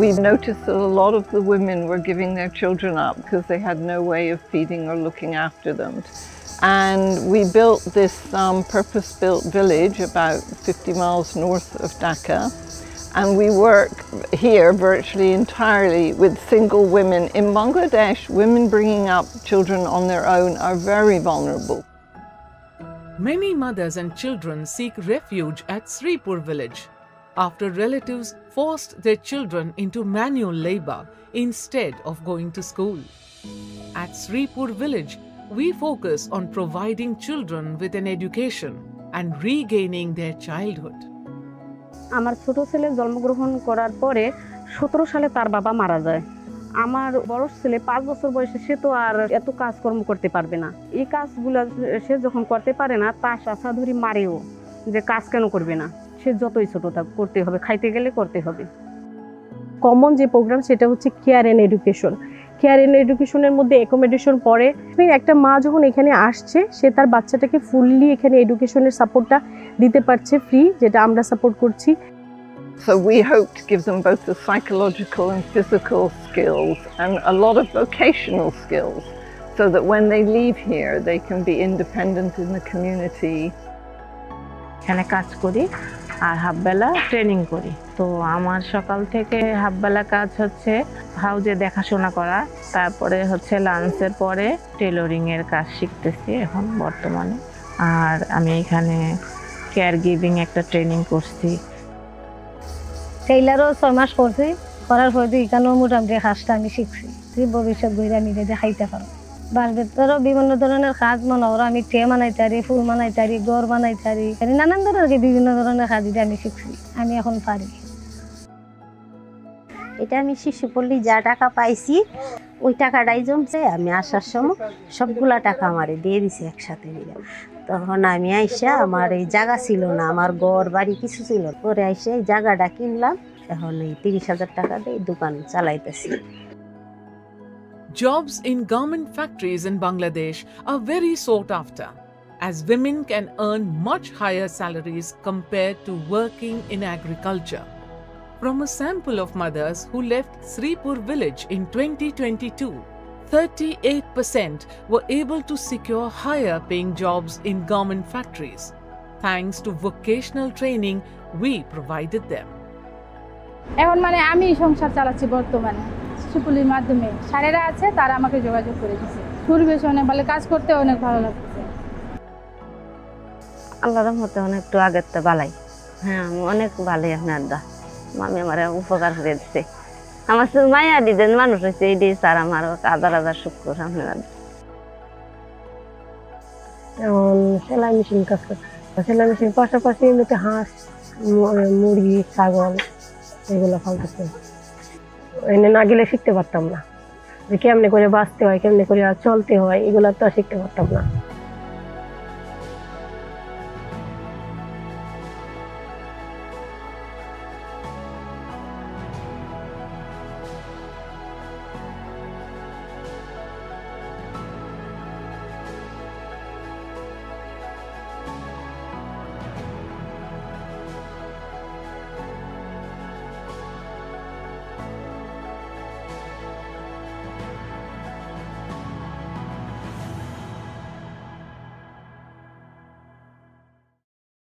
We've noticed that a lot of the women were giving their children up because they had no way of feeding or looking after them. And we built this purpose-built village about 50 miles north of Dhaka. And we work here virtually entirely with single women. In Bangladesh, women bringing up children on their own are very vulnerable. Many mothers and children seek refuge at Sripur village after relatives forced their children into manual labor instead of going to school. At Sripur village, we focus on providing children with an education and regaining their childhood. আমার ছোট ছেলে জন্মগ্রহণ করার পরে 17 সালে তার বাবা মারা যায়। আমার বড় ছেলে 5 বছর বয়সে, সে তো আর এত কাজকর্ম করতে পারবে না। এই কাজগুলো সে যখন করতে পারে না, তার শাসা ধরি মারেও যে কাজ কেন করবে না, সে যতই ছোট থাক করতে হবে, খাইতে গেলে করতে হবে। কমন যে প্রোগ্রাম সেটা হচ্ছে care and education. Care and এডুকেশনের মধ্যে অ্যাকোমোডেশন পড়ে। একটা মা যখন এখানে আসছে, সে তার বাচ্চাটাকে ফুললি এখানে এডুকেশনের সাপোর্টটা দিতে পারছে ফ্রি, যেটা আমরা সাপোর্ট করছি। So we hope to give them both the psychological and physical skills and a lot of vocational skills so that when they leave here they can be independent in the community. এখানে কাজ করি আর হাফবেলা training করি। তো আমার সকাল থেকে হাফবেলা কাজ হচ্ছে হাউজে দেখাশোনা করা, তারপরে হচ্ছে লাঞ্চের পরে টেলরিং এর কাজ শিখতেছি এখন বর্তমানে। আর আমি এখানে কেয়ার গিভিং একটা ট্রেনিং করছি। টেইলারও 6 মাস করছি, করার পর এখানেও মোটামুটি কাজটা আমি শিখছি। ভবিষ্যৎ বইরা আমি যদি খাইতে পারো। বাস ভেতরেও বিভিন্ন ধরনের কাজ মনে করো, আমি ট্রে বানাইতে পারি, ফুল বানাইতে পারি, ঘর বানাইতে পারি, নানান ধরনের বিভিন্ন ধরনের কাজ আমি শিখছি, আমি এখন পারি। এটা আমি শিশু পল্লী যা টাকা পাইছি ওই টাকাটাই জমছে। আমি আসার সময় সবগুলা টাকা আমারে দিয়ে দিছে একসাথে মিলে। তখন আমি আইসা, আমার এই জায়গা ছিল না, আমার ঘর বাড়ি কিছু ছিল, পরে আইসা এই জায়গাটা কিনলাম। এখন এই 30,000 টাকা দিয়ে দোকান চালাইতেছি। Jobs in garment factories in Bangladesh are very sought after, as women can earn much higher salaries compared to working in agriculture. From a sample of mothers who left Sripur village in 2022, 38% were able to secure higher paying jobs in garment factories, thanks to vocational training we provided them. এখন আমি সংসার চালাচ্ছি বর্তমানে শিশুপুলির মাধ্যমে। স্যারেরা আছে, তারা আমাকে যোগাযোগ করে দিয়েছে। পরিবেশ অনেক ভালো, কাজ করতে অনেক ভালো লাগছে। আল্লাহর রহমতে অনেক একটু আগের তো ভালোই। হ্যাঁ, অনেক ভালোই। আপনার দা মামি আমার উপকার করে দিচ্ছে। আমার তো মায়া দিতেন মানুষ হয়েছে, এই দিয়ে স্যার আমার হাজার শুক্র আপনার। এখন সেলাই মেশিন কাজ করছে। সেলাই মেশিন পাশাপাশি এমনিতে হাঁস, মুরগি, ছাগল এগুলো ফালতেছে। এনে না গেলে শিখতে পারতাম না যে কেমনে করে বাঁচতে হয়, কেমনে করে চলতে হয়, এগুলো তো শিখতে পারতাম না।